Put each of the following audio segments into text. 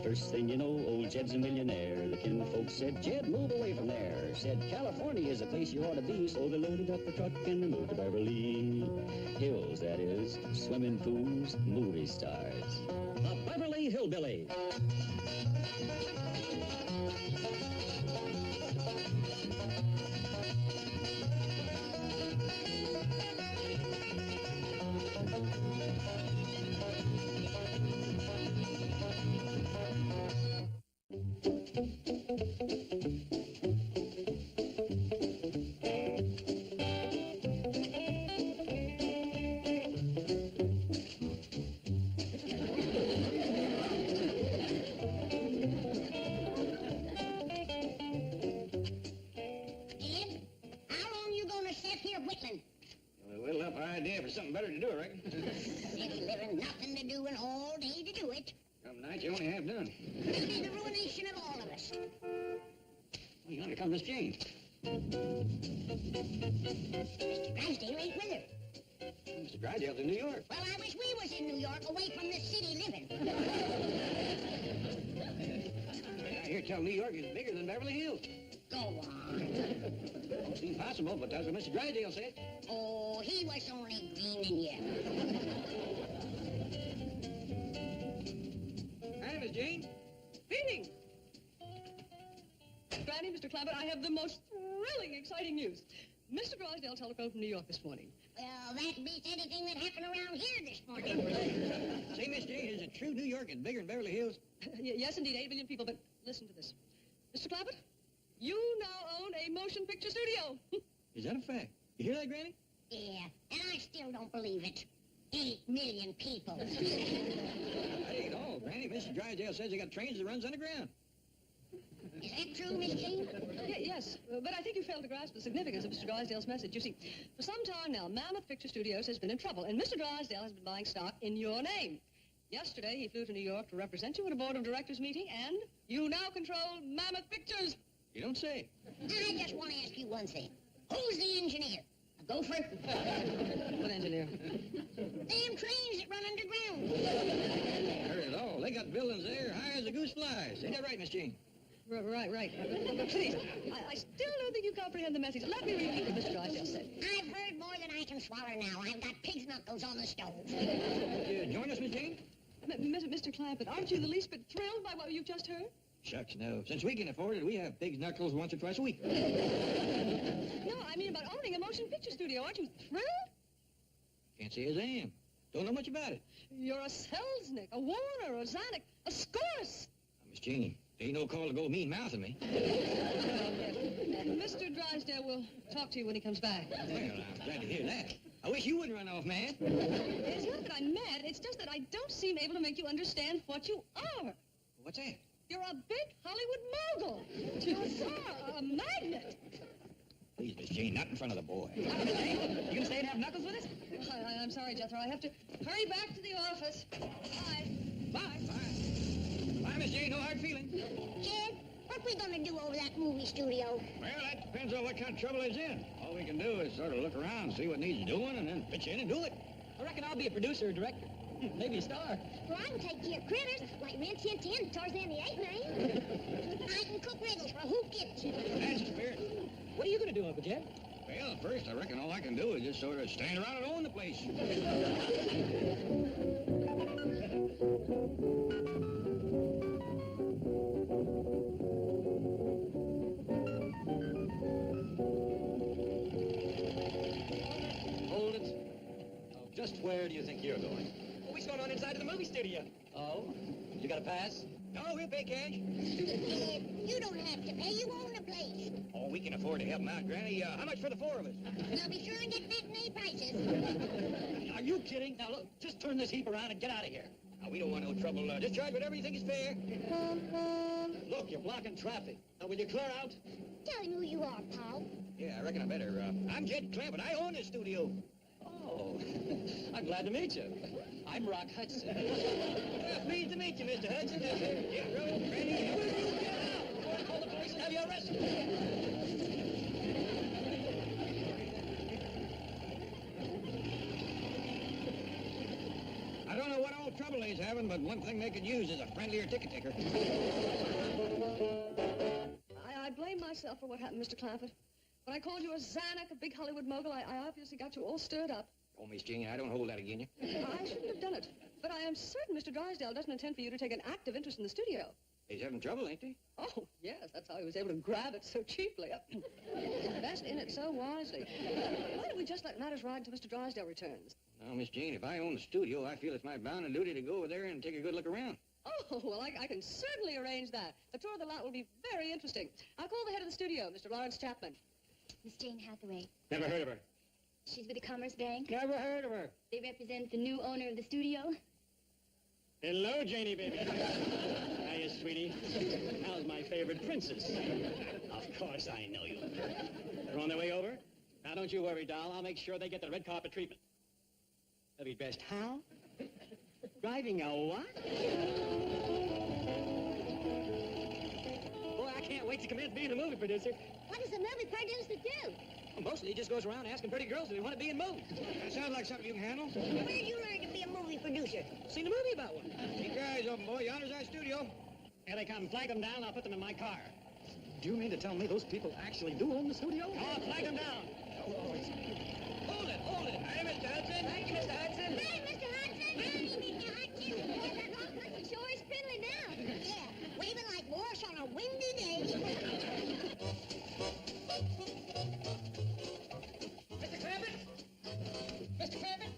First thing you know, old Jed's a millionaire. The kinfolk said, Jed, move away from there. Said, California is a place you ought to be. So they loaded up the truck and they moved to Beverly Hills, that is. Swimming pools, movie stars. The Beverly Hillbillies. Something better to do, I reckon. City living, nothing to do and all day to do it. Some nights you only have done. Maybe the ruination of all of us. Well, here comes Miss Jane. Mr. Drysdale ain't with her. Mr. Drysdale's in New York. Well, I wish we was in New York, away from this city living. I hear tell New York is bigger than Beverly Hills. Go on. Seems possible, but that's what Mr. Drysdale said. Oh, he was only dreaming you. Hi, Miss Jane. Greetings. Granny, Mr. Clabbett, I have the most thrilling, exciting news. Mr. Drysdale telephoned from New York this morning. Well, that beats anything that happened around here this morning. Say, Miss Jane, is it true New York is bigger than Beverly Hills? Yes, indeed, 8 million people, but listen to this. Mr. Clabbett, you now own a motion picture studio. Is that a fact? You hear that, Granny? Yeah, and I still don't believe it. 8 million people. That ain't all, Granny. Mr. Drysdale says they got trains that runs underground. Is that true, Miss Jane? Yes, but I think you failed to grasp the significance of Mr. Drysdale's message. You see, for some time now, Mammoth Picture Studios has been in trouble, and Mr. Drysdale has been buying stock in your name. Yesterday, he flew to New York to represent you at a board of directors meeting, and you now control Mammoth Pictures. You don't say. I just want to ask you one thing. Who's the engineer? A gopher? What engineer? Damn trains that run underground. Heard it all. They got buildings there high as a goose flies. Ain't that right, Miss Jane? Right. But please, I still don't think you comprehend the message. Let me repeat what Mr. Drysdale said. I've heard more than I can swallow now. I've got pig's knuckles on the stove. You join us, Miss Jane? Mr. Clampett, aren't you the least bit thrilled by what you've just heard? Shucks, no. Since we can afford it, we have pig's knuckles once or twice a week. No, I mean about owning a motion picture studio. Aren't you thrilled? Can't say as I am. Don't know much about it. You're a Selznick, a Warner, a Zanuck, a Scorsese. Miss Jane, there ain't no call to go mean-mouthing me. Mr. Drysdale will talk to you when he comes back. Well, I'm glad to hear that. I wish you wouldn't run off, man. It's not that I'm mad. It's just that I don't seem able to make you understand what you are. What's that? You're a big Hollywood mogul. You are a magnet. Please, Miss Jane, not in front of the boy. You gonna stay and have knuckles with us? I'm sorry, Jethro. I have to hurry back to the office. Bye. Bye. Bye, Miss Jane. No hard feelings. Jed, what we gonna do over that movie studio? Well, that depends on what kind of trouble it's in. All we can do is sort of look around, see what needs doing, and then pitch in and do it. I reckon I'll be a producer or director. Maybe a star. Well, I can take care of critters like Red Tin Tin, Tarzan the Ape Man. I can cook riddles for who gives. That's the spirit. What are you going to do, Uncle Jed? Well, first, I reckon all I can do is just sort of stand around and own the place. Hold it. Oh, just where do you think you're going? Well, we're going on inside of the movie studio. Oh? You got a pass? No, we'll pay cash. Jed, you don't have to pay. You own the place. Oh, we can afford to help him out, Granny. How much for the four of us? Now be sure and get matinee prices. Are you kidding? Now, look, just turn this heap around and get out of here. Now, we don't want no trouble. Just charge whatever you think is fair. Look, you're blocking traffic. Now, will you clear out? Tell him who you are, pal. Yeah, I reckon I better. I'm Jed Clampett. I own this studio. Oh, I'm glad to meet you. I'm Rock Hudson. Well, pleased to meet you, Mr. Hudson. Jethro, Granny. Get out! Before I call the police and have you arrested. I don't know what all trouble Beverly's having, but one thing they could use is a friendlier ticket taker. I blame myself for what happened, Mr. Clampett. When I called you a Zanuck, a big Hollywood mogul, I obviously got you all stirred up. Oh, Miss Jean, I don't hold that against you. I shouldn't have done it. But I am certain Mr. Drysdale doesn't intend for you to take an active interest in the studio. He's having trouble, ain't he? Oh, yes, that's how he was able to grab it so cheaply. Invest in it so wisely. Why don't we just let matters ride until Mr. Drysdale returns? Now, Miss Jean, if I own the studio, I feel it's my bounden duty to go over there and take a good look around. Oh, well, I can certainly arrange that. The tour of the lot will be very interesting. I'll call the head of the studio, Mr. Lawrence Chapman. Miss Jane Hathaway. Never heard of her. She's with the Commerce Bank. Never heard of her. They represent the new owner of the studio. Hello, Janie, baby. Hiya, sweetie. How's my favorite princess? Of course I know you. They're on their way over? Now, don't you worry, doll. I'll make sure they get the red carpet treatment. They'll be dressed how? Driving a what? Boy, I can't wait to commence being a movie producer. What does a movie producer do? Well, mostly he just goes around asking pretty girls if they want to be in movies. That sounds like something you can handle. Where did you learn to be a movie producer? Seen a movie about one. Keep your eyes open, boy. Yonder's our studio. Here they come. Flag them down. I'll put them in my car. Do you mean to tell me those people actually do own the studio? Oh, flag them down. Hold it, hold it. Hey, Mr. Hudson. Thank you, Mr. Hudson. Hey, Mr. Hudson! Hey, Mr. Hudson! Yeah, that rock country sure is friendly now. Yeah, waving like Morse on a windy day. Mr. Clampett? Mr. Clampett?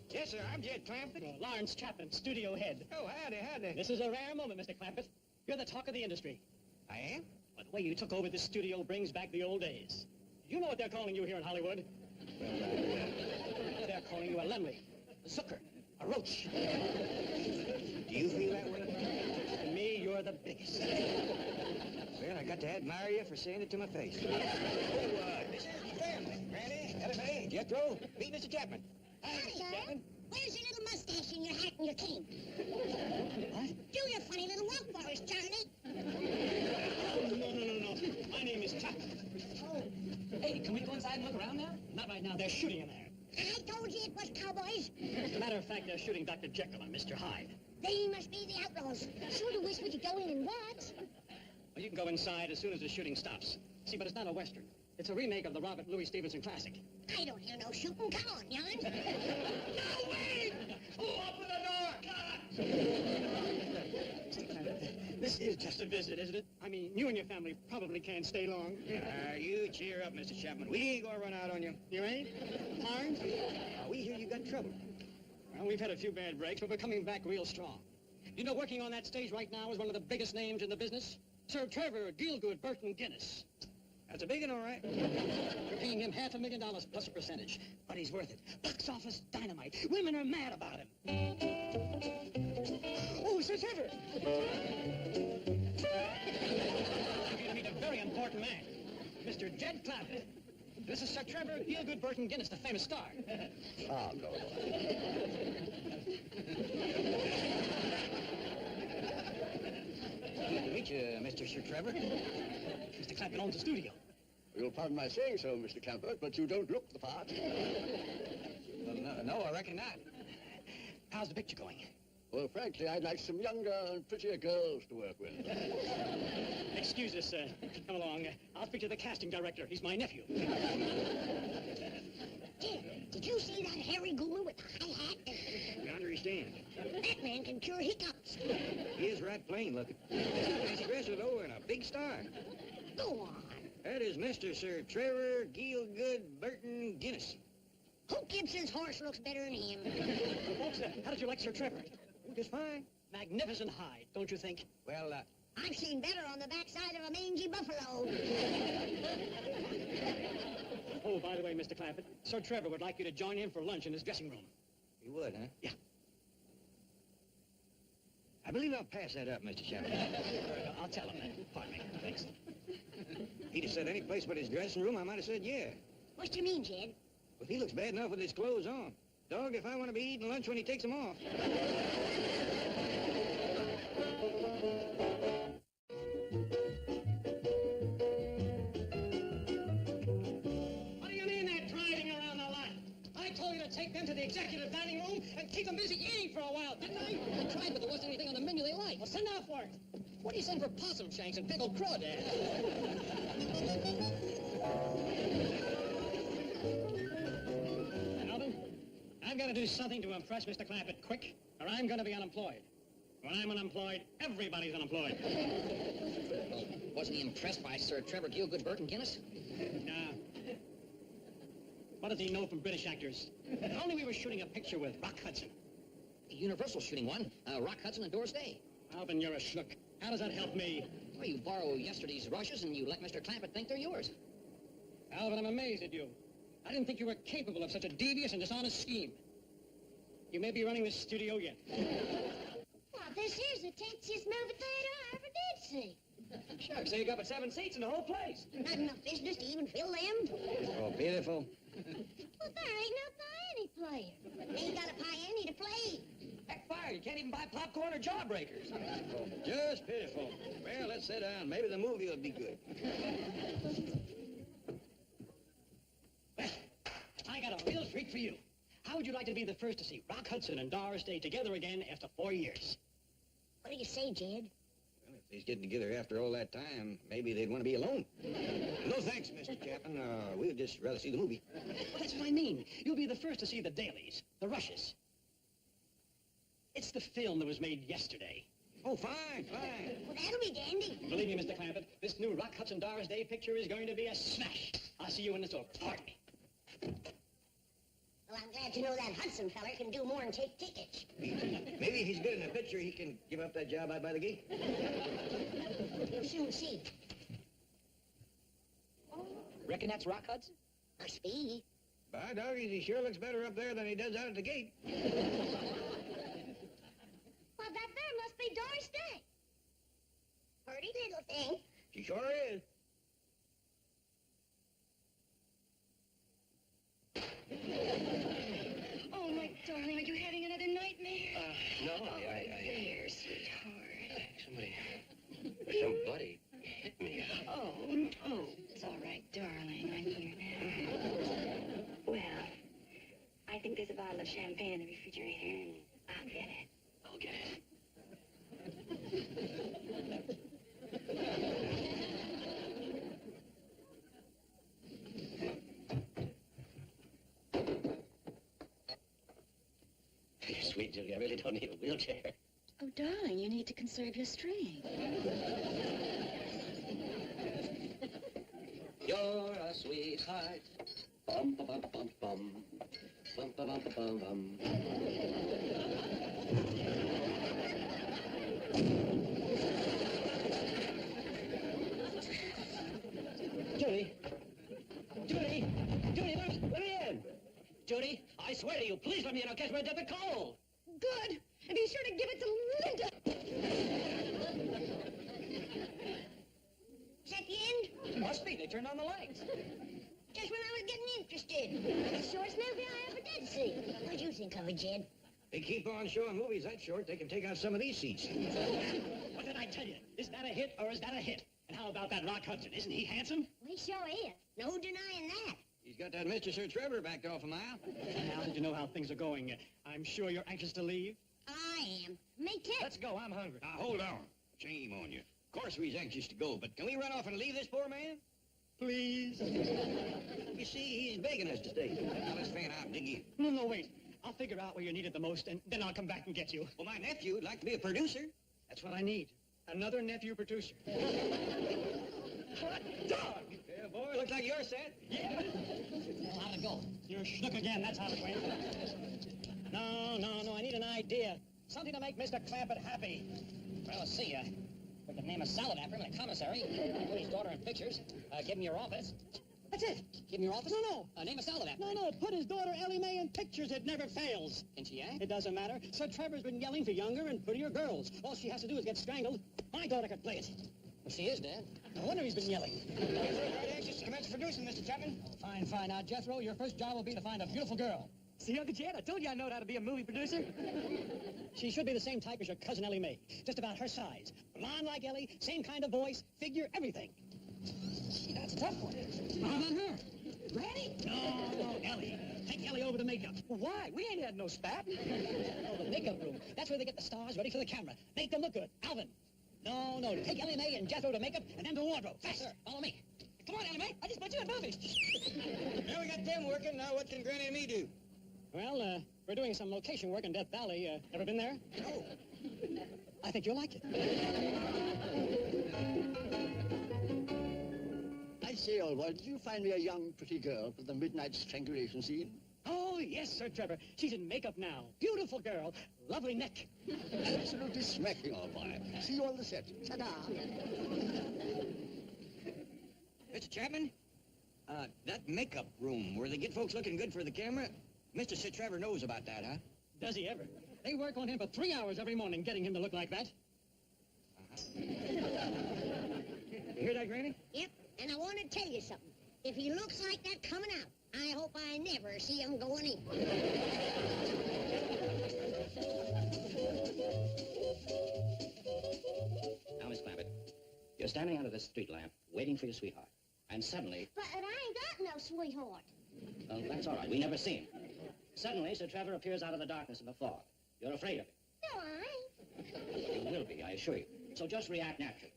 Yes, sir. I'm Jed Clampett. Lawrence Chapman, studio head. Oh, howdy. This is a rare moment, Mr. Clampett. You're the talk of the industry. I am? But the way you took over this studio brings back the old days. You know what they're calling you here in Hollywood? They're calling you a lemley, a zucker, a roach. Do you feel that way? To me, you're the biggest. Well, I got to admire you for saying it to my face. This is the family. Granny, LFA, Jethro, meet Mr. Chapman. Howdy, sir. Where's your little mustache and your hat and your cane? What? Do your funny little walk for us, Charlie. No. My name is Chapman. Hey, can we go inside and look around now? Not right now. They're shooting in there. I told you it was cowboys. As a matter of fact, they're shooting Dr. Jekyll and Mr. Hyde. They must be the outlaws. Sort of wish we could go in and watch. Well, you can go inside as soon as the shooting stops. See, but it's not a Western. It's a remake of the Robert Louis Stevenson classic. I don't hear no shooting. Come on, Jan. No, wait! Open the door! This is just a visit, isn't it? I mean, you and your family probably can't stay long. You cheer up, Mr. Chapman. We ain't gonna run out on you. You ain't? Hard? We hear you got trouble. Well, we've had a few bad breaks, but we're coming back real strong. You know, working on that stage right now is one of the biggest names in the business. Sir Trevor Gielgud Burton Guinness. That's a big one, all right. We're paying him $500,000 plus a percentage, but he's worth it. Box office dynamite. Women are mad about him. Oh, Sir Trevor! You're going to meet a very important man, Mr. Jed Clampett. This is Sir Trevor Gielgud Burton Guinness, the famous star. Oh, go on. Good to meet you, Mr. Sir Trevor. Mr. Clampett owns the studio. You'll pardon my saying so, Mr. Clampett, but you don't look the part. Well, no, I reckon not. How's the picture going? Well, frankly, I'd like some younger and prettier girls to work with. Excuse us, come along. I'll speak to the casting director. He's my nephew. Did you see that hairy goober with the high hat? Yonder he stands. That man can cure hiccups. He is right plain looking. He's dressed though in a big star. Go on. That is Mr. Sir Trevor Gielgud Burton Guinness. Who Gibson's horse looks better than him? Folks, how did you like Sir Trevor? Just fine. Magnificent hide, don't you think? Well, I've seen better on the backside of a mangy buffalo. Oh, by the way, Mr. Clampett, Sir Trevor would like you to join him for lunch in his dressing room. you would, huh? Yeah. I believe I'll pass that up, Mr. Chapman. I'll tell him that. Pardon me. Thanks. He'd have said any place but his dressing room, I might have said yeah. What do you mean, Jed? Well, he looks bad enough with his clothes on. Dog, if I want to be eating lunch when he takes them off. What do you mean they're driving around the lot? I told you to take them to the executive dining room and keep them busy eating for a while, didn't I? I tried, but there wasn't anything on the menu they liked. Well, send out for it. What do you send for possum shanks and pickled crawdad? Alvin, I've got to do something to impress Mr. Clampett quick, or I'm going to be unemployed. When I'm unemployed, everybody's unemployed. Well, wasn't he impressed by Sir Trevor Gielgud, Burke, and Guinness? Nah. What does he know from British actors? If only we were shooting a picture with Rock Hudson. Universal shooting one. Rock Hudson and Doris Day. Alvin, you're a schnook. How does that help me? Well, you borrow yesterday's rushes and you let Mr. Clampett think they're yours. Alvin, I'm amazed at you. I didn't think you were capable of such a devious and dishonest scheme. You may be running this studio yet. Well, this is the tastiest movie theater I ever did see. Shucks, so you got but 7 seats in the whole place. Not enough business to even fill them. Oh, beautiful. Well, there ain't no piano player. Ain't got a piano to play. Heck, fire, you can't even buy popcorn or jawbreakers. Oh, just pitiful. Well, let's sit down. Maybe the movie will be good. Well, I got a real treat for you. How would you like to be the first to see Rock Hudson and Doris Day together again after 4 years? What do you say, Jed? Well, if they's getting together after all that time, maybe they'd want to be alone. No thanks, Mr. Chapman. We'd just rather see the movie. Well, that's what I mean. You'll be the first to see the dailies, the rushes. It's the film that was made yesterday. Oh, fine, fine. Well, that'll be dandy. Believe me, Mr. Clampett, this new Rock Hudson Doris Day picture is going to be a smash. I'll see you in the store. Pardon me. Well, I'm glad to know that Hudson feller can do more than take tickets. Maybe if he's good in the picture, he can give up that job out by the gate. You'll soon see. Reckon that's Rock Hudson? Must be. By doggies, he sure looks better up there than he does out at the gate. Well, that there must be Doris Day. Pretty little thing. She sure is. Oh, my darling, are you having another nightmare? No, There, sweetheart. somebody hit me. Oh, it's all right, darling. I'm here now. Well, I think there's a bottle of champagne in the refrigerator. I'll get it. I'll get it. Sweet Julie, I really don't need a wheelchair. Oh, darling, you need to conserve your strength. You're a sweetheart. Bum, bum, bum, bum, bum. Bum, bum, bum, bum, bum. Judy! Judy! Judy, let me in! Judy, I swear to you, please let me in. I'll catch my death of cold. Good. And be sure to give it to Linda. Is that the end? Must be. They turned on the lights. Just when I was getting interested. The shortest movie I ever did see. What'd you think of it, Jed? They keep on showing movies that short, they can take out some of these seats. What did I tell you? Is that a hit or is that a hit? And how about that Rock Hudson? Isn't he handsome? Well, he sure is. No denying that. He's got that Mr. Sir Trevor backed off a mile. Now that you know how things are going, I'm sure you're anxious to leave. I am. Me too. Let's go. I'm hungry. Now, hold on. Shame on you. Of course we's anxious to go, but can we run off and leave this poor man? Please? You see, he's begging us to stay. Now, let's fan out and dig in. No, wait. I'll figure out where you're needed the most, and then I'll come back and get you. Well, my nephew would like to be a producer. That's what I need. Another nephew producer. Hot dog! Yeah, boy, looks like you're set. Yeah. Well, how'd it go? You're a schnook again, that's how it went. No, I need an idea. Something to make Mr. Clampett happy. Well, let's see. We could name a salad after him in a commissary. Put his daughter in pictures. Give him your office. That's it. Give him your office? No. Name a salad after him. No, put his daughter Ellie Mae in pictures. It never fails. Can she act? It doesn't matter. Sir Trevor's been yelling for younger and prettier girls. All she has to do is get strangled. My daughter could play it. Well, she is, Dad. No wonder he's been yelling. Very anxious to commence producing, Mr. Chapman. Fine. Now, Jethro, your first job will be to find a beautiful girl. See, Uncle Jed, I told you I know how to be a movie producer. She should be the same type as your cousin Ellie Mae. Just about her size. Blonde like Ellie, same kind of voice, figure, everything. That's a tough one. How about her? Ready? No, Ellie. take Ellie over to makeup. Why? We ain't had no spat. Oh, the makeup room. That's where they get the stars ready for the camera. Make them look good. Alvin. No, take Ellie Mae and Jethro to makeup and then to wardrobe. Fast. Sir, follow me. Come on, Ellie Mae. I just put you in movies. Now we got them working. Now what can Granny and me do? Well, we're doing some location work in Death Valley. Ever been there? No. I think you'll like it. I say, old boy, did you find me a young, pretty girl for the midnight strangulation scene? Oh, yes, Sir Trevor. She's in makeup now. Beautiful girl. Lovely neck. Absolutely smacking, old boy. See you on the set. Ta-da. Mr. Chapman, that makeup room where they get folks looking good for the camera, Mr. Sir Trevor knows about that, huh? Does he ever? They work on him for 3 hours every morning, getting him to look like that. You hear that, Granny? Yep, and I want to tell you something. If he looks like that coming out, I hope I never see him going in. Now, Miss Clampett, you're standing under the street lamp, waiting for your sweetheart. And suddenly... But I ain't got no sweetheart. Well, that's all right. We never see him. Suddenly, Sir Trevor appears out of the darkness and the fog. You're afraid of him. No, I ain't. You will be, I assure you. So just react naturally.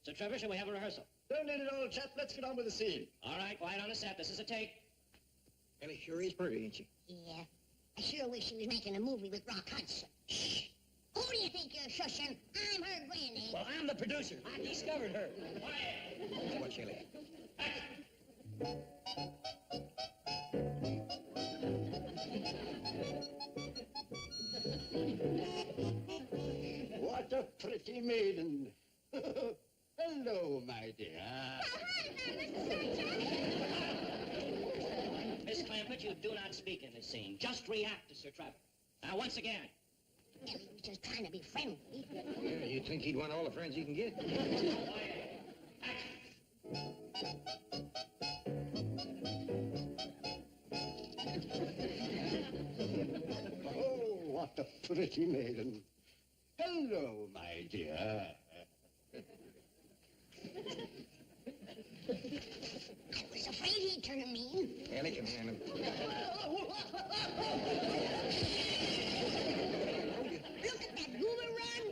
Sir Trevor, shall we have a rehearsal? Don't need it, old chap. Let's get on with the scene. All right, quiet on the set. This is a take. Ellie sure is pretty, ain't she? Yeah, I sure wish she was making a movie with Rock Hudson. Shh. Who do you think you're shushing? I'm her granny. Well, I'm the producer. I discovered her. Watch, Ellie. What a pretty maiden. Hello, my dear. Miss Clampett, you do not speak in this scene. Just react to Sir Trevor. Now, once again. Ellie was just trying to be friendly. Yeah, you'd think he'd want all the friends he can get. Oh, what a pretty maiden. Hello, my dear. I was afraid he'd turn mean. Ellie can handle him. Look at that goober run.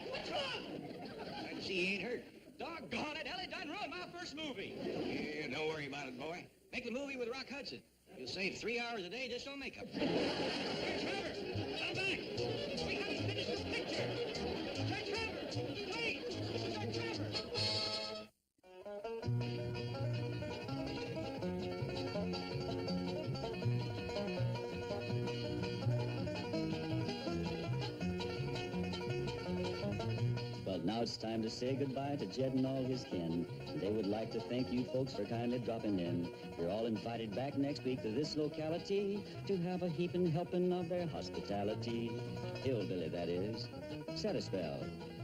What's wrong? I see he ain't hurt. Doggone it, Ellie done ruined my first movie. Yeah, don't worry about it, boy. Make the movie with Rock Hudson. You'll save 3 hours a day just on makeup. Hey, Trevor, come back. We haven't finished this picture. Sir Trevor, wait. Sir Trevor. Well, now it's time to say goodbye to Jed and all his kin. They would like to thank you folks for kindly dropping in. You're all invited back next week to this locality to have a heaping helping of their hospitality. Hillbilly, that is. Set a spell.